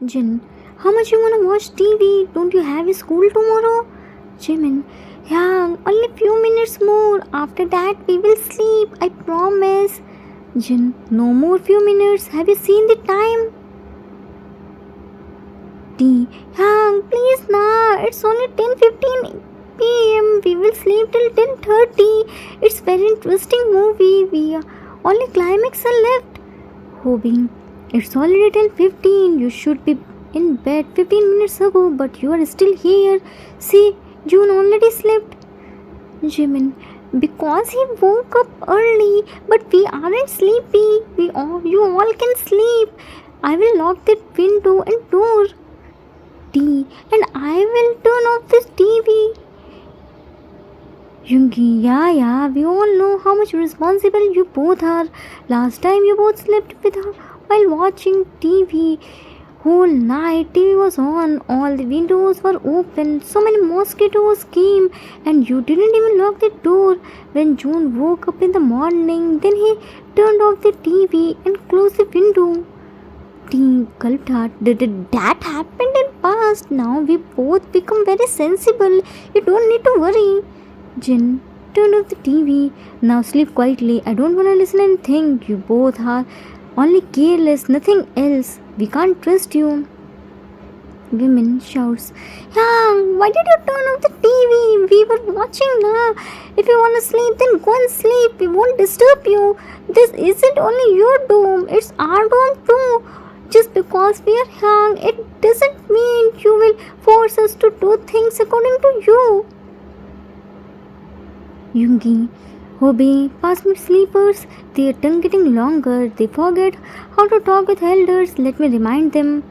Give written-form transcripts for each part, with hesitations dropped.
Jin, how much you wanna watch TV? Don't you have school tomorrow? Jimin, yeah, only few minutes more. After that we will sleep, I promise. Jin, no more few minutes. Have you seen the time? T, yeah, please nah. It's only 10:15 p.m. We will sleep till 10:30. It's very interesting movie. We only climax are left. Hobin, it's already 10:15. You should be in bed 15 minutes ago, but you are still here. See, June already slept. Jimin, because he woke up early, but we aren't sleepy. You all can sleep. I will lock the window and door. T, and I will turn off this TV. Yungi, yeah, we all know how much responsible you both are. Last time you both slept with her while watching TV. Whole night TV was on, all the windows were open, so many mosquitoes came, and you didn't even lock the door. When June woke up in the morning, then he turned off the TV and closed the window. Teen gulped hard. That happened in past. Now we both become very sensible. You don't need to worry. Jin turned off the TV. Now sleep quietly. I don't want to listen and think. You both are only careless, nothing else. We can't trust you. Women shouts, Yang, why did you turn off the TV? We were watching now. If you want to sleep, then go and sleep. We won't disturb you. This isn't only your dome, it's our dome too. Just because we are young, it doesn't mean you will force us to do things according to you. Yungi, Hobie, past me sleepers, their tongue getting longer, they forget how to talk with elders, let me remind them.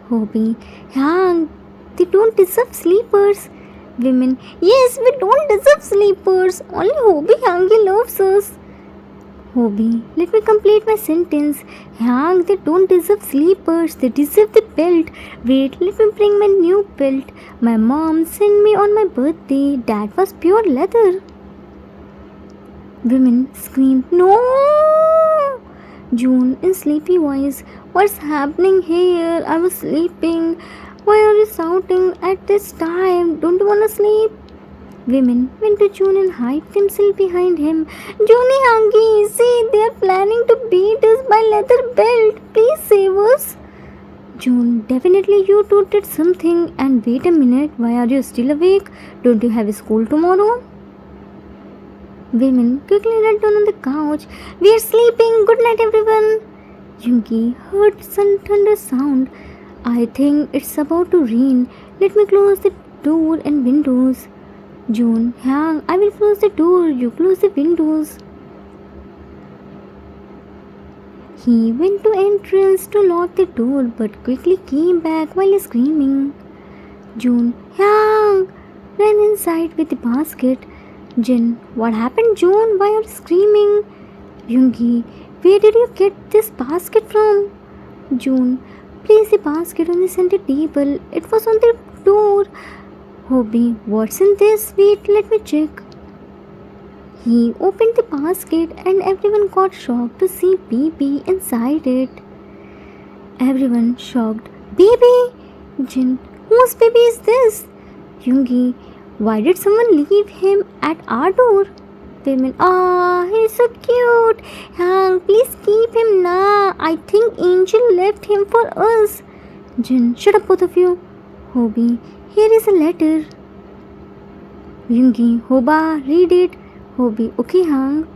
Hobie, Yang, they don't deserve sleepers. Women, yes, we don't deserve sleepers, only Hobie Yangi loves us. Hobie, let me complete my sentence. Yang, they don't deserve sleepers, they deserve the belt. Wait, let me bring my new belt. My mom sent me on my birthday, that was pure leather. Women scream, No! June in sleepy voice, What's happening here? I was sleeping. Why are you shouting at this time? Don't you want to sleep? Women went to June and hid themselves behind him. Junie Hangi, see, they are planning to beat us by leather belt. Please save us. June, definitely you two did something. And wait a minute, why are you still awake? Don't you have school tomorrow? Women quickly knelt down on the couch. We are sleeping. Good night, everyone. Jungi heard some thunder sound. I think it's about to rain. Let me close the door and windows. June, Hang, I will close the door. You close the windows. He went to entrance to lock the door but quickly came back while screaming. June, Hang, ran inside with the basket. Jin, what happened, June? Why are you screaming? Yungi, where did you get this basket from? June, place the basket on the center table. It was on the door. Hobie, what's in this? Wait, let me check. He opened the basket and everyone got shocked to see baby inside it. Everyone shocked. Baby! Jin, whose baby is this? Yungi, why did someone leave him at our door? Women, he's so cute. Hang, please keep him now. I think Angel left him for us. Jin, shut up both of you. Hobie, here is a letter. Yungi, Hoba, read it. Hobie, okay, Hang.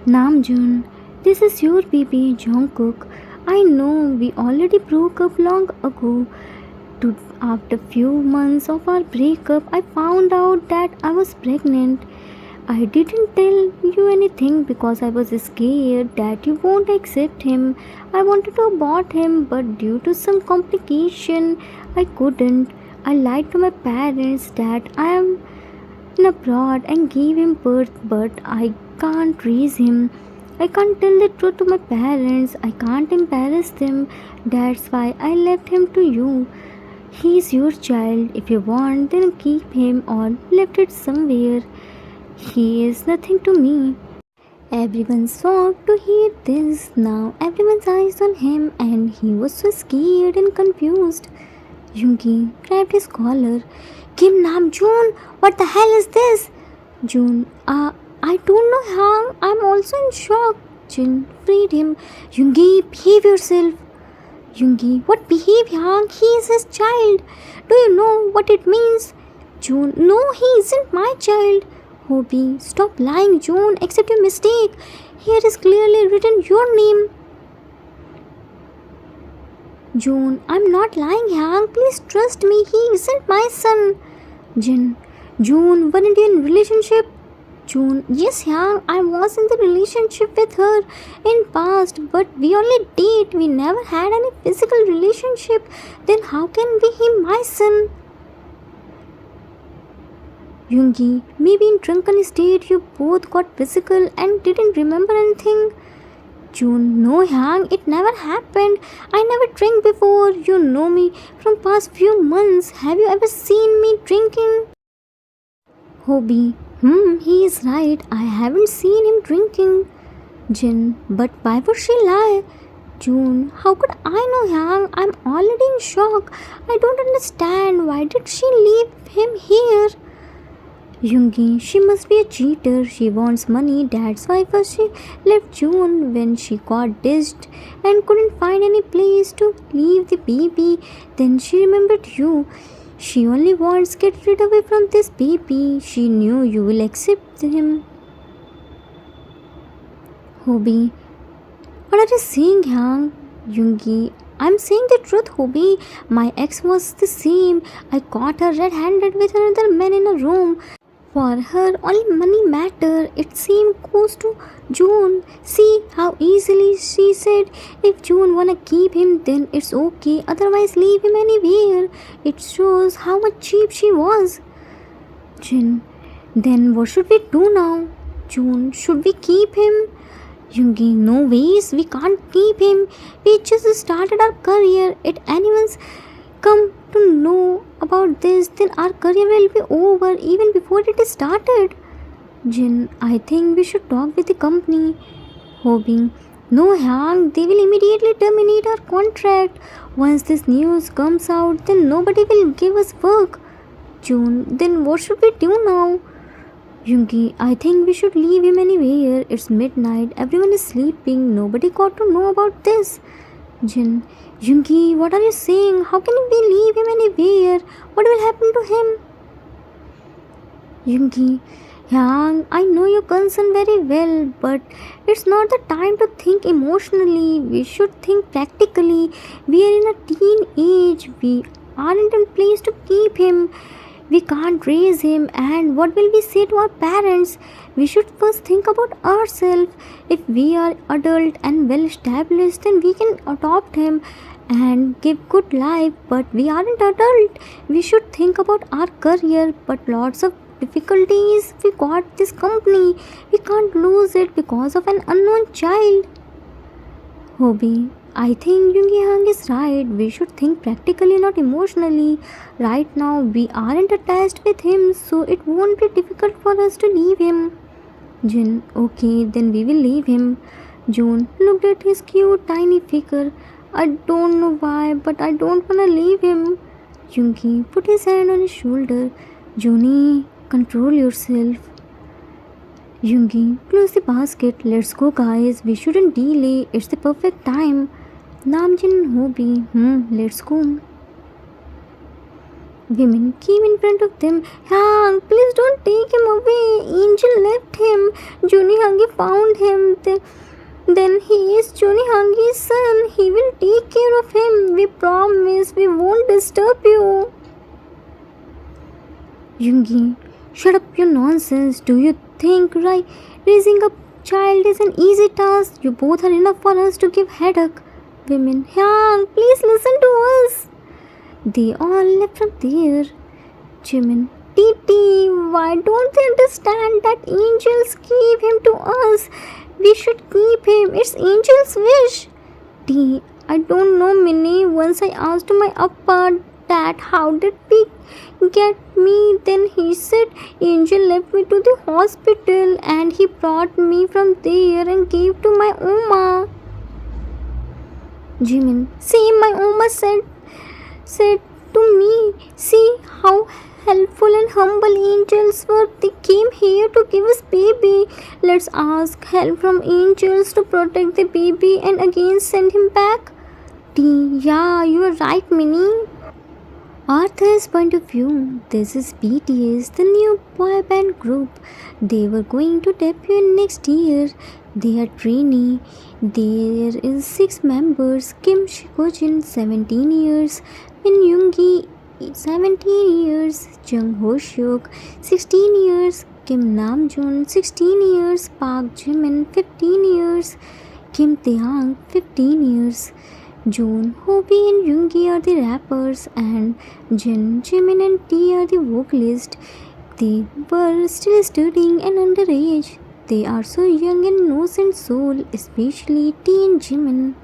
Namjoon, this is your baby, Jungkook. I know we already broke up long ago. After few months of our breakup, I found out that I was pregnant. I didn't tell you anything because I was scared that you won't accept him. I wanted to abort him, but due to some complication, I couldn't. I lied to my parents that I am in abroad and gave him birth, but I can't raise him. I can't tell the truth to my parents. I can't embarrass them. That's why I left him to you. He's your child. If you want, then keep him or left it somewhere. He is nothing to me. Everyone shocked to hear this. Now everyone's eyes on him, and he was so scared and confused. Yoongi grabbed his collar. Kim Namjoon, what the hell is this? June, I don't know how. I'm also in shock. Jin freed him. Yoongi, behave yourself. Yoongi, what behave, Yang? He is his child. Do you know what it means? June, no, he isn't my child. Hobie, stop lying, June. Accept your mistake. Here is clearly written your name. June, I'm not lying, Yang. Please trust me. He isn't my son. Jin, June, weren't you in relationship? June, yes, Yang. I was in the relationship with her in past, but we only date. We never had any physical relationship. Then how can be him my son? Yoongi, maybe in drunken state you both got physical and didn't remember anything. June, no Yang, it never happened. I never drank before. You know me from past few months. Have you ever seen me drinking? Hobie, he is right. I haven't seen him drinking. Jin, but why would she lie? June, how could I know Yang? I'm already in shock. I don't understand. Why did she leave him here? Yoongi, she must be a cheater. She wants money. That's why first she left June when she got ditched and couldn't find any place to leave the baby. Then she remembered you. She only wants to get rid away from this baby. She knew you will accept him. Hobie, what are you saying, Yang? Yoongi, I'm saying the truth, Hobie. My ex was the same. I caught her red-handed with another man in a room. For her, only money mattered. It seemed close to June. See how easily she said, if June wanna keep him, then it's okay. Otherwise, leave him anywhere. It shows how much cheap she was. Jin, then what should we do now? June, should we keep him? Yoongi, no ways. We can't keep him. We just started our career. If anyone's come to know about this, then our career will be over even before it is started. Jin, I think we should talk with the company. Hobie, no Yang, they will immediately terminate our contract. Once this news comes out, then nobody will give us work. June, then what should we do now? Yoongi, I think we should leave him anywhere. It's midnight, everyone is sleeping, nobody got to know about this. Jin, Yoongi, what are you saying? How can we leave him anywhere? What will happen to him? Yoongi, Yang, I know your concern very well, but it's not the time to think emotionally. We should think practically. We are in a teen age. We aren't in place to keep him. We can't raise him, and what will we say to our parents? We should first think about ourselves. If we are adult and well established, then we can adopt him and give good life, but we aren't adult. We should think about our career, but lots of difficulties. We got this company. We can't lose it because of an unknown child. Hobie, I think Yoongi Hang is right. We should think practically, not emotionally. Right now, we aren't attached with him, so it won't be difficult for us to leave him. Jin, okay, then we will leave him. June looked at his cute tiny figure. I don't know why, but I don't wanna leave him. Yoongi put his hand on his shoulder. Juni, control yourself. Yoongi, close the basket. Let's go, guys. We shouldn't delay. It's the perfect time. Namjin and Hobie, let's go. Women came in front of them. Hang, please don't take him away. Angel left him. Juni Hangi found him. Then he is Juni Hangi's son. He will take care of him. We promise we won't disturb you. Yoongi, shut up your nonsense. Do you think raising a child is an easy task? You both are enough for us to give headache. Women, Hyang, please listen to us. They all left from there. Jimin, Titi, why don't they understand that angels gave him to us? We should keep him. It's angel's wish. T, I don't know, Minnie. Once I asked my appa, Dad, how did we get me? Then he said, Angel left me to the hospital and he brought me from there and gave to my Oma. Jimin, see, my Oma said to me, see how helpful and humble angels were. They came here to give us baby. Let's ask help from angels to protect the baby and again send him back. Yeah, you are right, Minnie. Arthur's point of view, this is BTS, the new boy band group. They were going to debut next year. They are trainee. There is 6 members. Kim Shikojin, 17 years. Min Yoongi, 17 years. Jung Ho Hyuk, 16 years. Kim Namjoon, 16 years. Park Jimin, 15 years. Kim Taehyung, 15 years. Joon, Hobi and Yoongi are the rappers and Jin, Jimin and T are the vocalists. They were still studying and underage. They are so young and innocent soul, especially T and Jimin.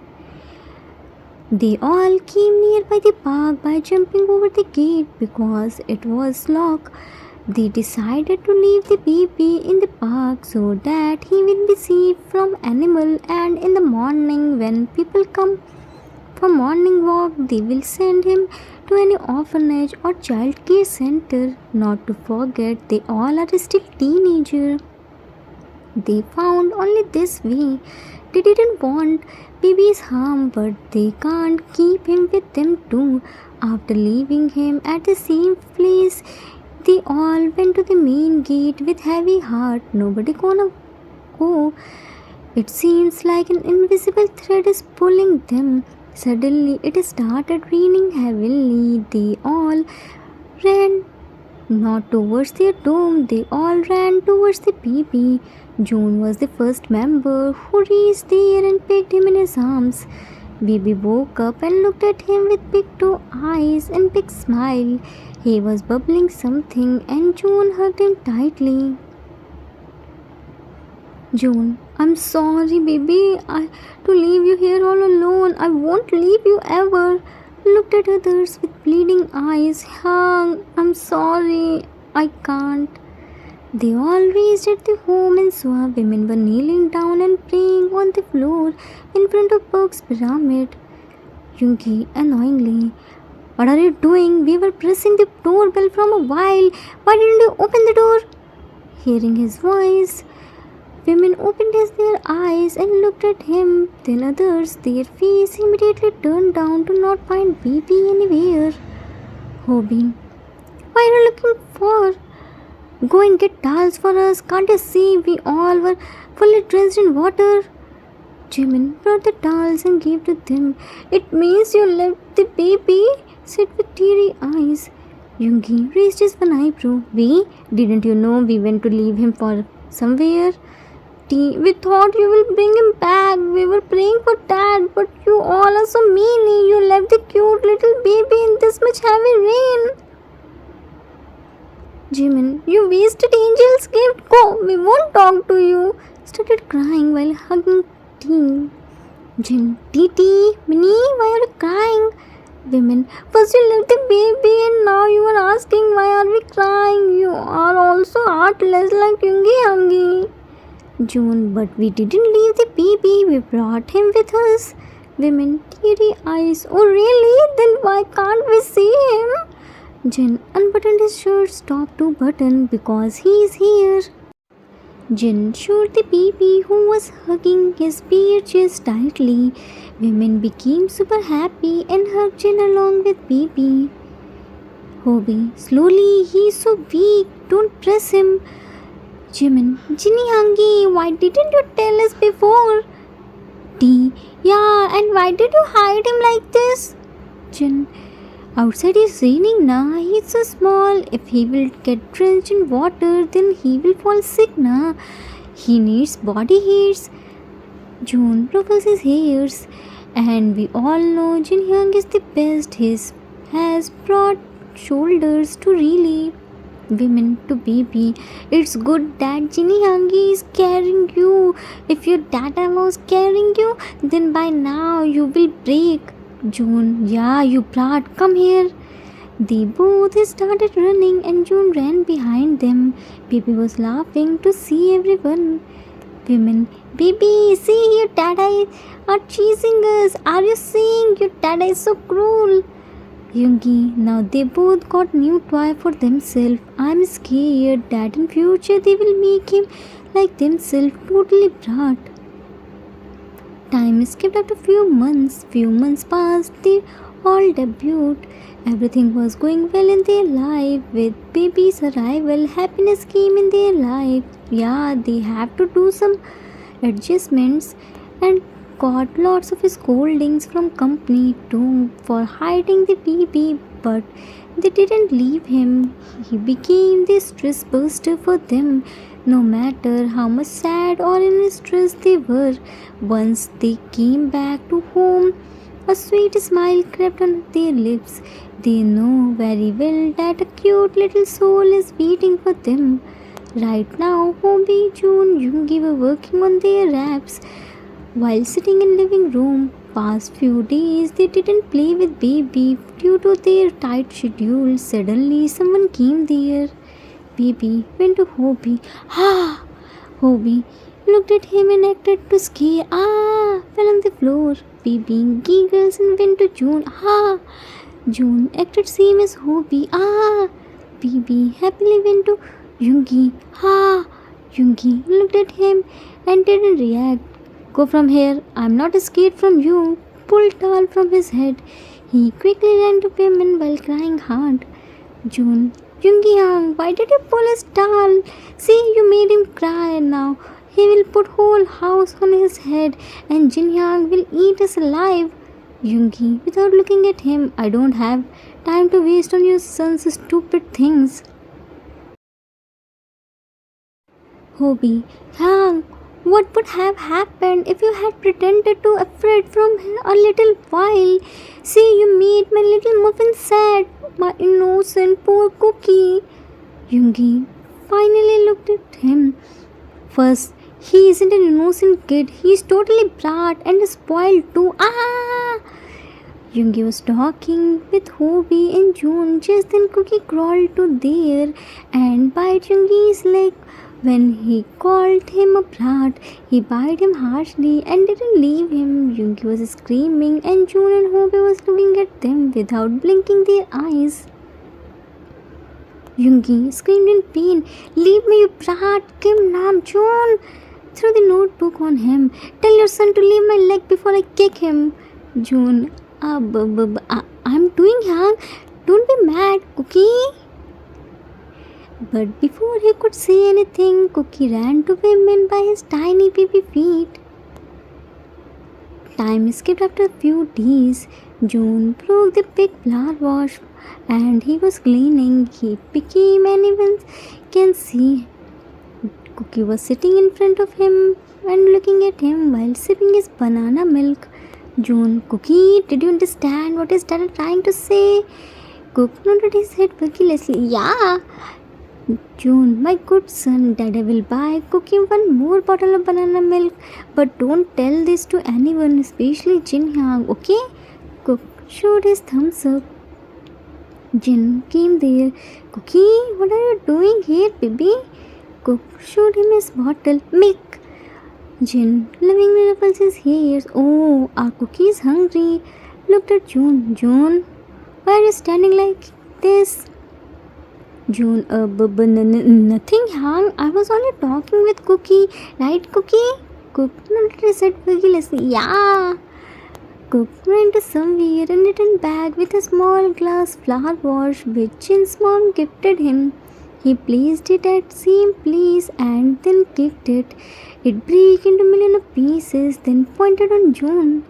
They all came nearby the park by jumping over the gate because it was locked. They decided to leave the baby in the park so that he will be safe from animal, and in the morning when people come for morning walk, they will send him to any orphanage or child care center. Not to forget, they all are still teenagers. They found only this way. They didn't want baby's harm, but they can't keep him with them too. After leaving him at the same place, they all went to the main gate with heavy heart. Nobody gonna go. It seems like an invisible thread is pulling them. Suddenly it started raining heavily. They all ran not towards their dome, they all ran towards the baby. June was the first member who reached there and picked him in his arms. Baby woke up and looked at him with big doe eyes and big smile. He was bubbling something and June hugged him tightly. June, I'm sorry, baby, to leave you here all alone. I won't leave you ever. Looked at others with bleeding eyes. I'm sorry, I can't. They all reached at the home and saw women were kneeling down and praying on the floor in front of Burke's pyramid. Yoongi annoyingly, what are you doing? We were pressing the doorbell from a while. Why didn't you open the door? Hearing his voice, women opened their eyes and looked at him. Then others, their face immediately turned down to not find baby anywhere. Hobin, what are you looking for? Go and get towels for us. Can't you see we all were fully drenched in water? Jimin brought the towels and gave to them. It means you left the baby, said with teary eyes. Yoongi raised his one eyebrow. Didn't you know we went to leave him for somewhere? We thought you will bring him back. We were praying for Dad, but you all are so meany. You left the cute little baby in this much heavy rain. Jimin, you wasted Angel's gift. Go, we won't talk to you. Started crying while hugging T. Jin, Titi, Minnie, why are you crying? Women, first you left the baby and now you are asking why are we crying. You are also heartless like Yoongi Hangi. June, but we didn't leave the baby, we brought him with us. Women, teary eyes. Oh really? Then why can't we see him? Jin unbuttoned his shirt, top to button because he is here. Jin showed the baby who was hugging his bare chest tightly. Women became super happy and hugged Jin along with baby. Hobie, slowly, he is so weak, don't press him. Jimin, Jinny Hangi, why didn't you tell us before? T, yeah, and why did you hide him like this? Jin, outside is raining now, he's so small. If he will get drenched in water, then he will fall sick now. He needs body heats. June ruffles his hairs. And we all know Jin Hyung is the best. He has broad shoulders to really women to baby. It's good that Jinny Hangi is carrying you. If your dada was carrying you, then by now you will break. June, yeah, you brat, come here. They both started running and June ran behind them. Baby was laughing to see everyone. Women, baby, see your dada are chasing us. Are you seeing? Your dada is so cruel. Yoongi, now they both got new toy for themselves. I'm scared that in future they will make him like themselves, totally brat. Time skipped after few months. Few months passed. They all debuted. Everything was going well in their life. With baby's arrival, happiness came in their life. Yeah, they have to do some adjustments and got lots of scoldings from company too for hiding the baby, but they didn't leave him. He became the stress buster for them. No matter how much sad or in stress they were, once they came back to home, a sweet smile crept on their lips. They know very well that a cute little soul is waiting for them. Right now, Hobie, June, Yoongi were working on their raps while sitting in living room. Past few days, they didn't play with baby due to their tight schedule. Suddenly, someone came there. Baby went to Hobie. Ah! Hobie looked at him and acted to scare. Ah! Fell on the floor. Baby giggles and went to June. Ah! June acted same as Hobie. Ah! Baby happily went to Yoongi. Ah! Yoongi looked at him and didn't react. Go from here. I'm not scared from you. Pulled towel from his head. He quickly ran to women while crying hard. June. Yoongi Yang, why did you pull his towel? See, you made him cry now. He will put whole house on his head and Jin Yang will eat us alive. Yoongi, without looking at him, I don't have time to waste on your son's stupid things. Hobie, Yang, what would have happened if you had pretended to afraid from a little while? See, you made my little muffin sad, my innocent poor cookie. Yoongi finally looked at him. First, he isn't an innocent kid. He is totally brat and spoiled too. Ah! Yoongi was talking with Hobie and June. Just then, Cookie crawled to there and bit Yoongi's leg. When he called him a brat, he bit him harshly and didn't leave him. Yoongi was screaming and June and Hobie was looking at them without blinking their eyes. Yoongi screamed in pain, Leave me, you brat! Kim Namjoon! Threw the notebook on him. Tell your son to leave my leg before I kick him. June, I'm doing young. Don't be mad, Cookie. But before he could say anything, Cookie ran to women by his tiny baby feet. Time skipped after a few days. June broke the big flower wash and he was cleaning. He became anyone can see. Cookie was sitting in front of him and looking at him while sipping his banana milk. June, Cookie, did you understand what is Dada trying to say? Cook nodded his head carelessly. Yeah. June, my good son, Dada will buy Cookie one more bottle of banana milk, but don't tell this to anyone, especially Jin Hyang, okay? Cook showed his thumbs up. Jin came there. Cookie, what are you doing here, baby? Cook showed him his bottle. Milk. Jin lovingly ruffles his hairs. Oh, our Cookie is hungry. Looked at June. June, why are you standing like this? June, nothing, Hang. I was only talking with Cookie. Right, Cookie? Cook nodded his head vigorously. Yeah. Cook went to somewhere and returned back with a small glass flower wash which Jin's mom gifted him. He placed it at same place and then kicked it. It broke into million of pieces, then pointed on June.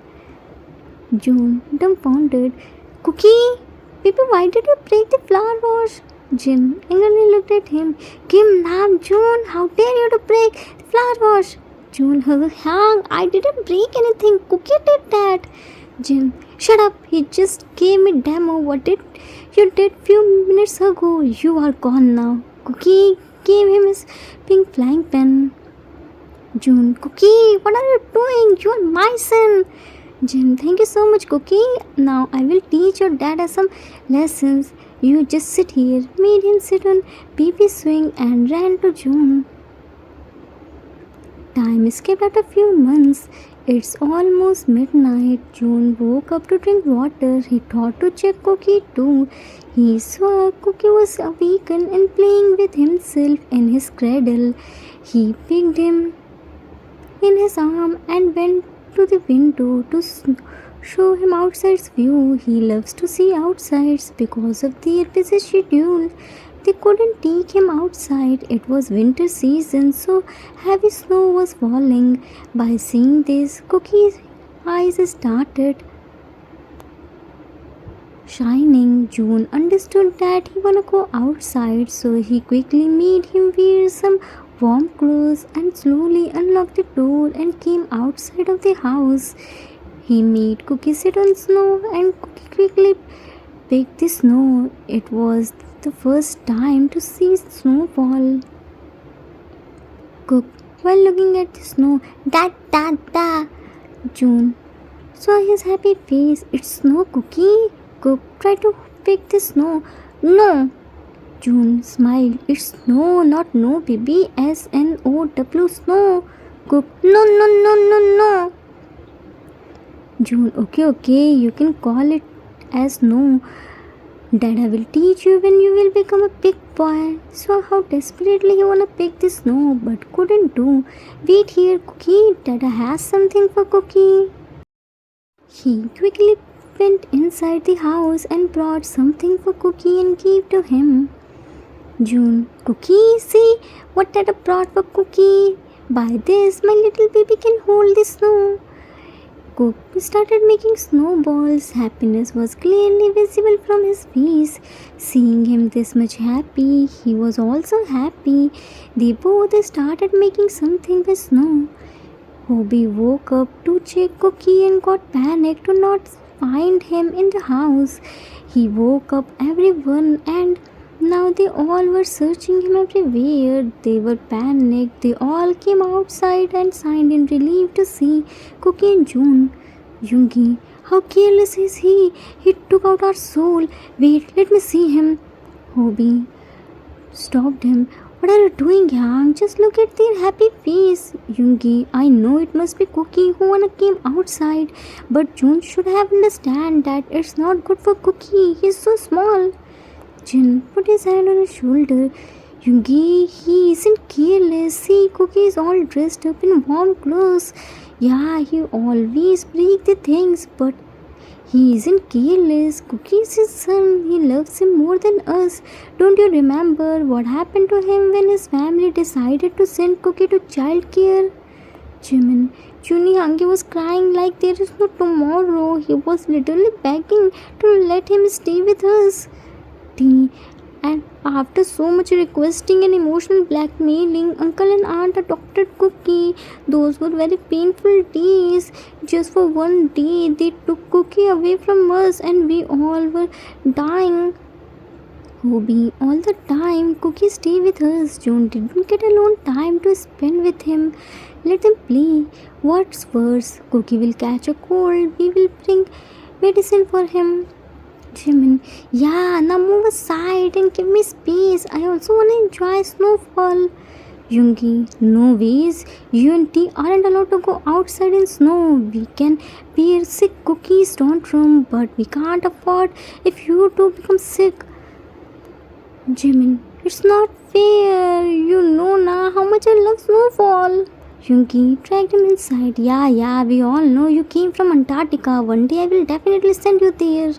June, dumbfounded. Cookie, baby, why did you break the flower wash? Jin angrily looked at him. Kim Nam June, how dare you to break the flower wash? June, Hang, I didn't break anything. Cookie did that. Jin, shut up. He just gave me demo. What did you did few minutes ago? You are gone now. Cookie gave him his pink flying pen. June, Cookie, what are you doing? You are my son. Jin, thank you so much, Cookie. Now I will teach your dad some lessons. You just sit here, made him sit on baby's swing and ran to June. Time skipped at a few months. It's almost midnight. June woke up to drink water. He thought to check Cookie too. He saw Cookie was awakened and playing with himself in his cradle. He picked him in his arm and went to the window to show him outside's view. He loves to see outsides because of their busy schedule. They couldn't take him outside. It was winter season, so heavy snow was falling. By seeing this, Cookie's eyes started shining. June understood that he wanna go outside, so he quickly made him wear some warm clothes and slowly unlocked the door and came outside of the house. He made Cookie sit on snow and Cookie quickly picked the snow. It was the first time to see snowfall. Cook, while looking at the snow, da da da. June saw his happy face. It's snow, Cookie. Cook tried to pick the snow. No. June smiled. It's snow, not no, baby. S-N-O-W, snow. Cook, no, no, no, no, no. June, okay, you can call it as no. Dada will teach you when you will become a big boy. Saw how desperately he wanna pick the snow but couldn't do. Wait here, Cookie. Dada has something for Cookie. He quickly went inside the house and brought something for Cookie and gave to him. June, Cookie, see what Dada brought for Cookie. By this, my little baby can hold the snow. Cook started making snowballs. Happiness was clearly visible from his face. Seeing him this much happy, he was also happy. They both started making something with snow. Hobie woke up to check Cookie and got panicked to not find him in the house. He woke up everyone and now they all were searching him everywhere. They were panicked. They all came outside and sighed in relief to see Cookie and June. Yoongi, how careless is he? He took out our soul. Wait, let me see him. Hobie stopped him. What are you doing, Yang? Just look at their happy face. Yoongi, I know it must be Cookie who wanna came outside, but June should have understand that it's not good for Cookie. He's so small. Jin put his hand on his shoulder. Yoongi, he isn't careless. See, Cookie is all dressed up in warm clothes. Yeah, he always breaks the things, but he isn't careless. Cookie is his son. He loves him more than us. Don't you remember what happened to him when his family decided to send Cookie to child care? Jimin, Juni Hangi was crying like there is no tomorrow. He was literally begging to let him stay with us. And after so much requesting and emotional blackmailing, uncle and aunt adopted Cookie. Those were very painful days. Just for one day, they took Cookie away from us and we all were dying. Hobie, all the time, Cookie stay with us. June didn't get alone time to spend with him. Let them play. What's worse, Cookie will catch a cold. We will bring medicine for him. Jimin, yeah, now move aside and give me space. I also want to enjoy snowfall. Yoongi, no ways. You and T aren't allowed to go outside in snow. We can wear sick Cookies tantrum, but we can't afford if you two become sick. Jimin, it's not fair. You know now how much I love snowfall. Yoongi dragged him inside. Yeah, we all know you came from Antarctica. One day I will definitely send you there.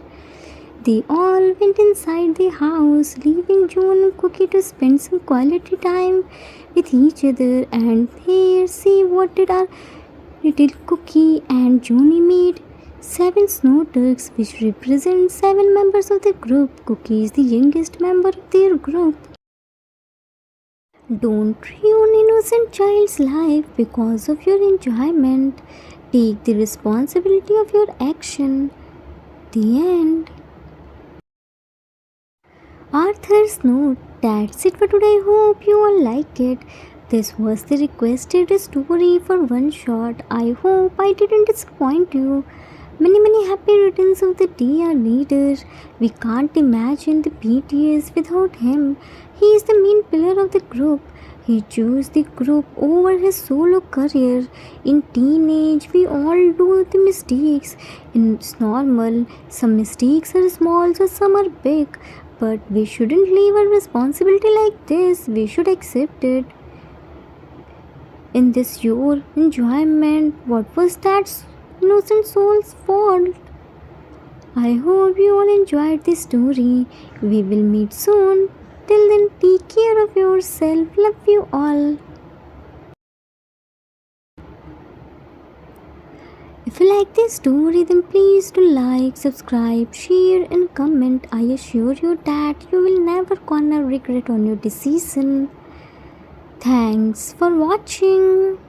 They all went inside the house, leaving June and Cookie to spend some quality time with each other. And here, see what did our little Cookie and Juni made. 7 snow turks, which represent 7 members of the group. Cookie is the youngest member of their group. Don't ruin innocent child's life because of your enjoyment. Take the responsibility of your action. The end. Arthur's note. That's it for today. Hope you all like it. This was the requested story for one shot. I hope I didn't disappoint you. Many, many happy returns of the day, our leader. We can't imagine the BTS without him. He is the main pillar of the group. He chose the group over his solo career. In teenage, we all do the mistakes. It's normal. Some mistakes are small, so some are big. But we shouldn't leave our responsibility like this. We should accept it. In this your enjoyment, what was that innocent soul's fault? I hope you all enjoyed this story. We will meet soon. Till then, take care of yourself. Love you all. If you like this story, then please do like, subscribe, share, and comment. I assure you that you will never gonna regret on your decision. Thanks for watching.